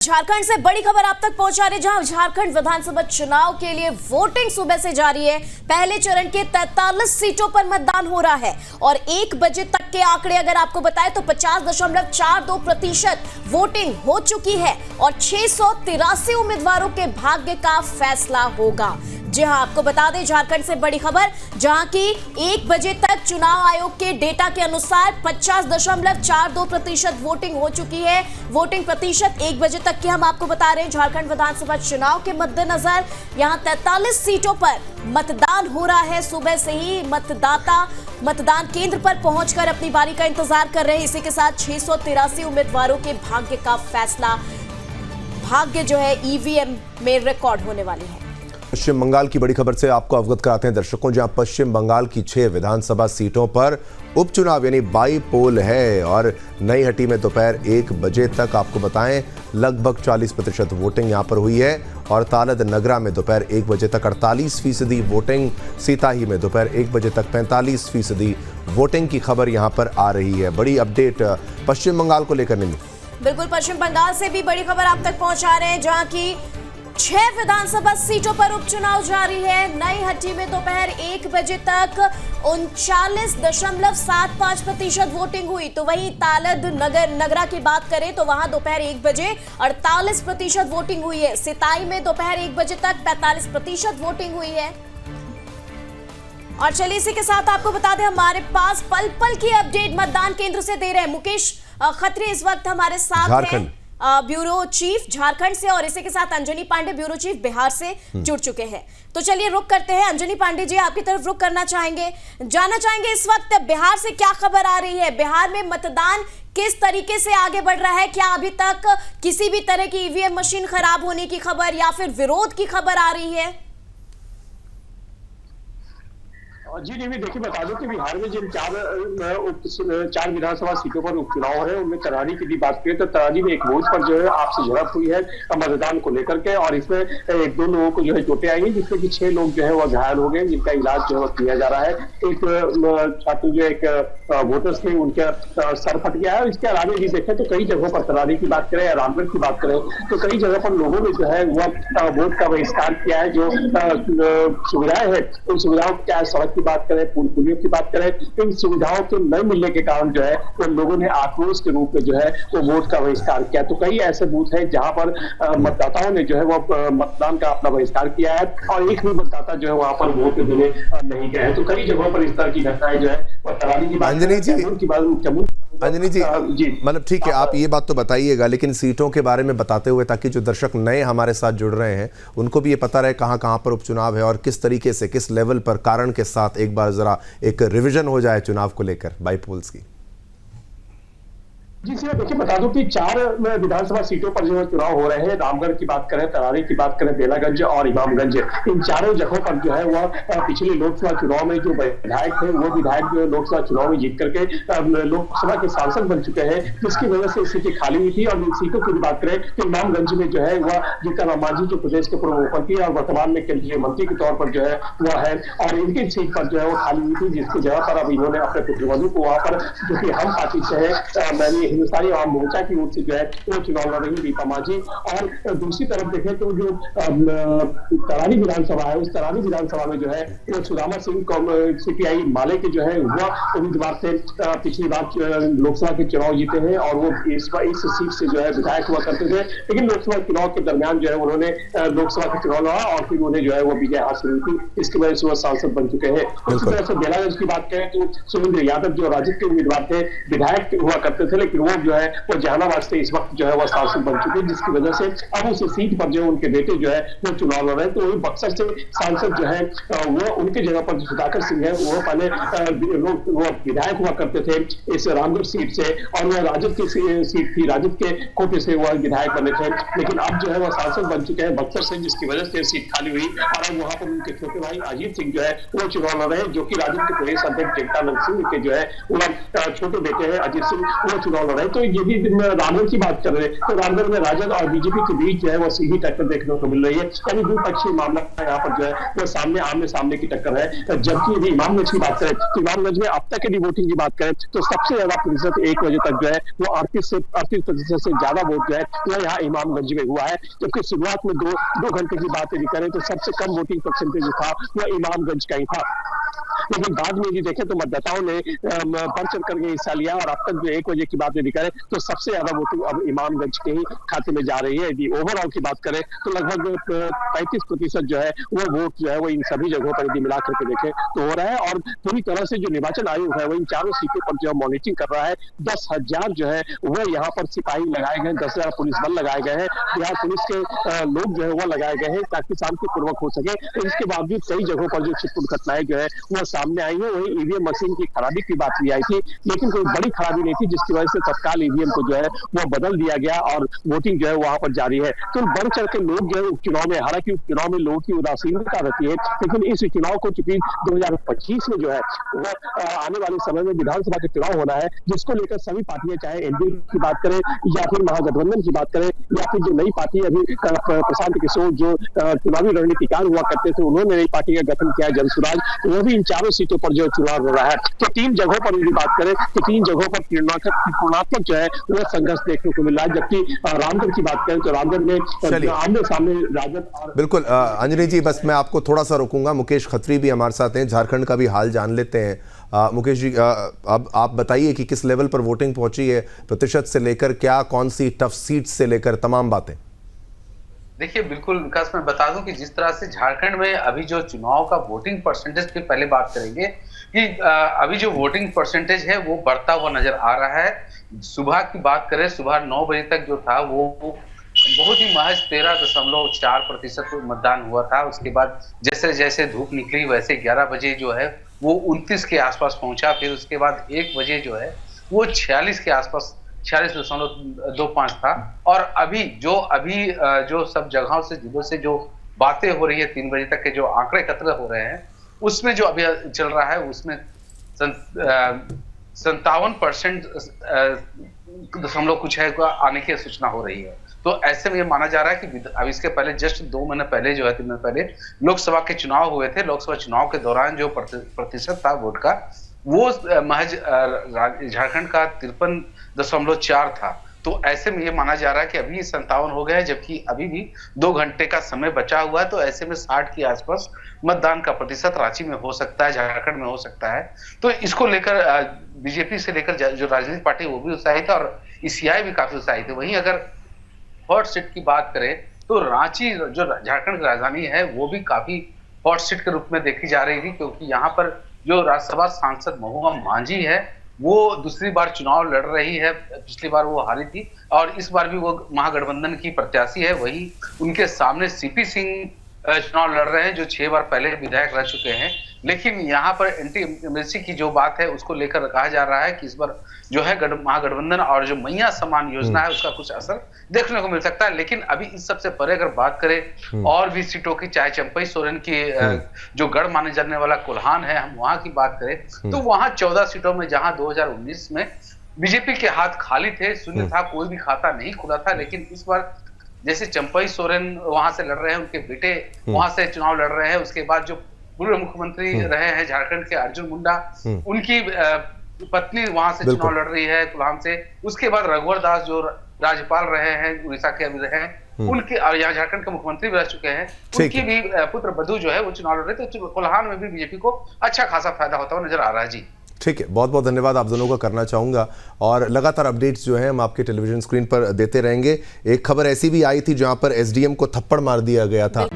झारखंड से बड़ी खबर आप तक पहुंचा रहे, जहां झारखंड विधानसभा चुनाव के लिए वोटिंग सुबह से जारी है। पहले चरण के 43 सीटों पर मतदान हो रहा है और 1 बजे तक के आंकड़े अगर आपको बताएं तो 50.42% वोटिंग हो चुकी है और 683 उम्मीदवारों के भाग्य का फैसला होगा। जी हां, आपको बता दें झारखंड से बड़ी खबर, जहां की 1 बजे तक चुनाव आयोग के डेटा के अनुसार 50.42% वोटिंग हो चुकी है। वोटिंग प्रतिशत 1 बजे तक की हम आपको बता रहे हैं। झारखंड विधानसभा चुनाव के मद्देनजर यहां 43 सीटों पर मतदान हो रहा है। सुबह से ही मतदाता मतदान केंद्र पर पहुंचकर अपनी बारी का इंतजार कर रहे हैं। इसी के साथ 683 उम्मीदवारों के भाग्य का फैसला, भाग्य जो है ईवीएम में रिकॉर्ड होने वाले हैं। पश्चिम बंगाल की बड़ी खबर से आपको अवगत कराते हैं दर्शकों, जहां पश्चिम बंगाल की 6 विधानसभा सीटों पर उपचुनाव यानी बाई पोल है और नईहट्टी में दोपहर 1 बजे तक आपको बताएं लगभग 40% वोटिंग यहां पर हुई है और तालद नगरा में दोपहर 1 बजे तक 48% वोटिंग, सीताही में दोपहर 1 बजे तक 45% वोटिंग की खबर यहां पर आ रही है। बड़ी अपडेट पश्चिम बंगाल को लेकर नहीं। बिल्कुल, पश्चिम बंगाल से भी बड़ी खबर आप तक पहुंचा रहे हैं, जहां की 6 विधानसभा सीटों पर उपचुनाव जारी है। नईहट्टी में दोपहर 1 बजे तक 39.75% वोटिंग हुई, तो वहीं तालद नगरा की बात करें तो वहां दोपहर 1 बजे 48% वोटिंग हुई है। सिताई में दोपहर 1 बजे तक 45% वोटिंग हुई है। और चलिए इसी के साथ आपको बता दें, हमारे पास पल पल की अपडेट मतदान केंद्र से दे रहे हैं मुकेश खत्री इस वक्त हमारे साथ हैं, ब्यूरो चीफ झारखंड से, और इसी के साथ अंजनी पांडे ब्यूरो चीफ बिहार से जुड़ चुके हैं। तो चलिए रुक करते हैं, अंजनी पांडे जी आपकी तरफ रुक करना चाहेंगे, जानना चाहेंगे इस वक्त बिहार से क्या खबर आ रही है। बिहार में मतदान किस तरीके से आगे बढ़ रहा है? क्या अभी तक किसी भी तरह की ईवीएम मशीन खराब होने की खबर या फिर विरोध की खबर आ रही है? जी नहीं, देखिए बता दूं कि बिहार में जिन चार विधानसभा सीटों पर उपचुनाव है उनमें तरारी की भी बात करें तो तरारी में एक बूथ पर जो है आपसी झड़प हुई है मतदान को लेकर के, और इसमें 1-2 लोगों को जो है चोटें आई हैं, जिसमें कि 6 लोग जो है वो घायल हो गए, जिनका इलाज जो है किया जा रहा है। एक छात्र जो एक वोटर्स थे उनका सर फट गया है। इसके अलावा भी देखें तो कई जगहों पर तरारी की बात करें या रामगढ़ की बात करें तो कई जगह पर लोगों ने जो है वह वोट का बहिष्कार किया है। जो सुविधाएं है उन सुविधाओं क्या सड़क बात करें, पुलियों की बात करें, इन सुविधाओं के न मिलने के कारण जो है तो लोगों ने आक्रोश के रूप में जो है वो वोट का बहिष्कार किया। तो कई ऐसे बूथ हैं जहां पर मतदाताओं ने जो है वो मतदान का अपना बहिष्कार किया है और एक भी मतदाता जो है वहां पर वोट देने नहीं गए हैं। तो कई जगहों पर इस तरह की घटनाएं जो है वो तरारी की बात अंजनी जी मतलब ठीक है, आप ये बात तो बताइएगा, लेकिन सीटों के बारे में बताते हुए ताकि जो दर्शक नए हमारे साथ जुड़ रहे हैं उनको भी ये पता रहे कहाँ कहाँ पर उपचुनाव है और किस तरीके से किस लेवल पर कारण के साथ एक बार जरा एक रिवीजन हो जाए चुनाव को लेकर बाई पोल्स की। जी सर, देखिए बता दूं कि 4 विधानसभा सीटों पर जो है चुनाव हो रहे हैं। रामगढ़ की बात करें, तरारी की बात करें, बेलागंज और इमामगंज, इन चारों जगहों पर जो है वह पिछले लोकसभा चुनाव में जो विधायक थे वो विधायक जो लोकसभा चुनाव में जीत करके लोकसभा के सांसद बन चुके हैं, जिसकी वजह से सीटें खाली हुई थी। और इन सीटों की बात करें तो इमामगंज में जो है वह जीतन राम मांझी जो प्रदेश के पूर्व मुख्यमंत्री और वर्तमान में केंद्रीय मंत्री के तौर पर जो है वह है, और इनकी सीट पर जो है वो खाली हुई थी, जिसकी जगह पर अब इन्होंने अपने पुत्रवधु को वहां पर, जो कि हम पार्टी से है, मैंने हिंदुस्तानी आवाम मोर्चा की ओर से जो है वो चुनाव लड़ रही रीता मांझी। और दूसरी तरफ देखें तो जो तरारी विधानसभा है उस तरारी विधानसभा में जो है वो सुदामा सिंह सीपीआई माले के जो है वह उम्मीदवार से पिछली बार लोकसभा के चुनाव जीते हैं और वो इस सीट से जो है विधायक हुआ करते थे, लेकिन लोकसभा चुनाव के दरमियान जो है उन्होंने लोकसभा का चुनाव लड़ा और फिर उन्हें जो है वो विजय हासिल हुई थी, इसकी वजह से वो सांसद बन चुके हैं। उसी तरह से बेलागंज की बात करें तो सुरेंद्र यादव जो राजद के उम्मीदवार थे, विधायक हुआ करते थे, लेकिन वो जो है वो जहानाबाद से इस वक्त जो है वो सांसद बन चुके हैं, जिसकी वजह से अब उस सीट पर जो उनके बेटे जो है वो चुनाव लड़ रहे हैं। तो वही बक्सर से सांसद जो है वो उनके जगह पर सुधाकर सिंह है, वो पहले वो विधायक हुआ करते थे इस रामगढ़ सीट से और वह राजद की सीट थी, राजद के कोटे से वह विधायक बने थे, लेकिन अब जो है वह सांसद बन चुके हैं बक्सर से, जिसकी वजह से सीट खाली हुई और अब वहां पर उनके छोटे भाई अजीत सिंह जो है वो चुनाव लड़ रहे हैं, जो कि राजद के प्रदेश अध्यक्ष जगदानंद सिंह के जो है वह छोटे बेटे हैं अजीत सिंह, वो चुनाव हो रहा है। तो यदि रामगढ़ की बात कर रहे हैं तो रामगढ़ में राजद और बीजेपी के बीच जो है वो सीधी टक्कर देखने को मिल रही है, यानी द्विपक्षीय मामला यहाँ पर जो है वो आमने सामने की टक्कर है। जबकि यदि इमामगंज की बात करें तो इमामगंज में अब तक की वोटिंग की बात करें तो सबसे ज्यादा प्रतिशत 1 बजे तक जो है वो 38% से ज्यादा वोट जो है वो यहाँ इमामगंज में हुआ है। जबकि शुरुआत में दो घंटे की बात यदि करें तो सबसे कम वोटिंग परसेंटेज था वो इमामगंज का ही था। लेकिन बाद में यदि देखें तो मतदाताओं ने बढ़ चढ़ करके हिस्सा लिया और अब तक जो 1 बजे की बात यदि करें तो सबसे ज्यादा वोटिंग अब इमामगंज के ही खाते में जा रही है। यदि ओवरऑल की बात करें तो लगभग 35% जो है वो वोट जो है वो इन सभी जगहों पर यदि मिला करके देखें तो हो रहा है। और पूरी तरह से जो निर्वाचन आयोग है वो इन चारों सीटों पर जो मॉनिटरिंग कर रहा है। 10,000 जो है वह यहाँ पर सिपाही लगाए गए, 10,000 पुलिस बल लगाए गए हैं, बिहार पुलिस के लोग जो है वो लगाए गए हैं ताकि शांतिपूर्वक हो सके। तो इसके बावजूद कई जगहों पर जो छिटपुट घटनाएं जो है वो सामने आई है। वही ईवीएम मशीन की खराबी की बात भी आई थी, लेकिन कोई बड़ी खराबी नहीं थी जिसकी वजह से तत्काल ईवीएम को जो है वो बदल दिया गया और वोटिंग जो है वहां पर जारी है। तो बढ़ चढ़ के लोग जो है उपचुनाव में, हालांकि उपचुनाव में लोगों की उदासीनता रहती है, लेकिन इस चुनाव को चूंकि 2025 में जो है वो आने वाले समय में विधानसभा के चुनाव होना है, जिसको लेकर सभी पार्टियां, चाहे एनडीए की बात करें या फिर महागठबंधन की बात करें या फिर जो नई पार्टी अभी प्रशांत किशोर जो चुनावी रणनीतिकार हुआ करते थे उन्होंने नई पार्टी का गठन किया जनसुराज, वो भी इन चारों सीटों पर जो चुनाव हो रहा है। तो 3 जगहों पर यदि बात करें तो 3 जगहों पर त्रिकोणात्मक जो है वो संघर्ष देखने को मिल रहा है। जबकि रामगढ़ की बात करें तो रामगढ़ में आमने सामने राजद और बिल्कुल अंजनी जी, बस मैं आपको थोड़ा सा रोकूंगा। मुकेश खत्री भी हमारे साथ हैं, झारखंड का भी हाल जान लेते हैं। मुकेश जी, अब आप बताइए कि किस लेवल पर वोटिंग पहुंची है, प्रतिशत से लेकर क्या, कौन सी टफ सीट से लेकर तमाम बातें। देखिए बिल्कुल विकास, मैं बता दूं कि जिस तरह से झारखंड में अभी जो चुनाव का वोटिंग परसेंटेज की पहले बात करेंगे कि अभी जो वोटिंग परसेंटेज है वो बढ़ता हुआ नजर आ रहा है। सुबह की बात करें, सुबह 9 बजे तक जो था वो बहुत ही महज 13.4% मतदान हुआ था। उसके बाद जैसे जैसे धूप निकली वैसे 11 बजे जो है वो 29 के आसपास पहुंचा। फिर उसके बाद 1 बजे जो है वो 46 के आसपास 46.25 था। और अभी जो सब जगहों से जिलों से जो बातें हो रही है, 3 बजे तक के जो आंकड़े एकत्र हो रहे हैं उसमें जो अभी चल रहा है उसमें 57% दशमलव कुछ है आने की सूचना हो रही है। तो ऐसे में ये माना जा रहा है कि अब इसके पहले जस्ट 2 महीने पहले जो है 3 महीने पहले लोकसभा के चुनाव हुए थे। लोकसभा चुनाव के दौरान जो प्रतिशत था वोट का वो महज झारखंड का 53.4 था। तो ऐसे में ये माना जा रहा है कि अभी 57 हो गए हैं, जबकि अभी भी 2 घंटे का समय बचा हुआ है। तो ऐसे में 60 के आसपास मतदान का प्रतिशत रांची में हो सकता है, झारखंड में हो सकता है। तो इसको लेकर बीजेपी से लेकर जो राजनीतिक पार्टी वो भी उत्साहित है और ईसीआई भी काफी उत्साहित है। वहीं अगर हॉट सीट की बात करें तो रांची जो झारखंड की राजधानी है वो भी काफी हॉट सीट के रूप में देखी जा रही थी, क्योंकि यहाँ पर जो राज्यसभा सांसद महुआ मांझी है वो दूसरी बार चुनाव लड़ रही है। पिछली बार वो हारी थी और इस बार भी वो महागठबंधन की प्रत्याशी है। वही उनके सामने सीपी सिंह चुनाव लड़ रहे हैं जो 6 बार पहले विधायक रह चुके हैं। लेकिन यहाँ पर एंटी इनकम्बेंसी की जो बात है उसको लेकर कहा जा रहा है कि इस बार जो है महागठबंधन और जो मैया समान योजना है उसका कुछ असर देखने को मिल सकता है। लेकिन अभी इस सबसे परे अगर बात करें और भी सीटों की, चाहे चंपई सोरेन की जो गढ़ माने जाने वाला कोल्हान है, हम वहां की बात करें तो वहां 14 सीटों में जहां 2019 में बीजेपी के हाथ खाली थे, शून्य था, कोई भी खाता नहीं खुला था। लेकिन इस बार जैसे चंपई सोरेन वहां से लड़ रहे हैं, उनके बेटे वहां से चुनाव लड़ रहे हैं, उसके बाद जो पूर्व मुख्यमंत्री रहे हैं झारखंड के अर्जुन मुंडा, उनकी पत्नी वहां से चुनाव लड़ रही है कुल्हान से। उसके बाद रघुवर दास जो राज्यपाल रहे हैं, उड़ीसा के अभी रहे हैं, उनके और यहाँ झारखंड के मुख्यमंत्री भी रह चुके हैं, उनकी भी पुत्र बधू जो है वो चुनाव लड़ रहे थे। तो कोल्हान में भी बीजेपी को अच्छा खासा फायदा होता हुआ नजर आ रहा है। जी ठीक है, बहुत बहुत धन्यवाद आप दोनों का करना चाहूँगा और लगातार अपडेट्स जो हैं हम आपके टेलीविजन स्क्रीन पर देते रहेंगे। एक खबर ऐसी भी आई थी जहां पर एसडीएम को थप्पड़ मार दिया गया था।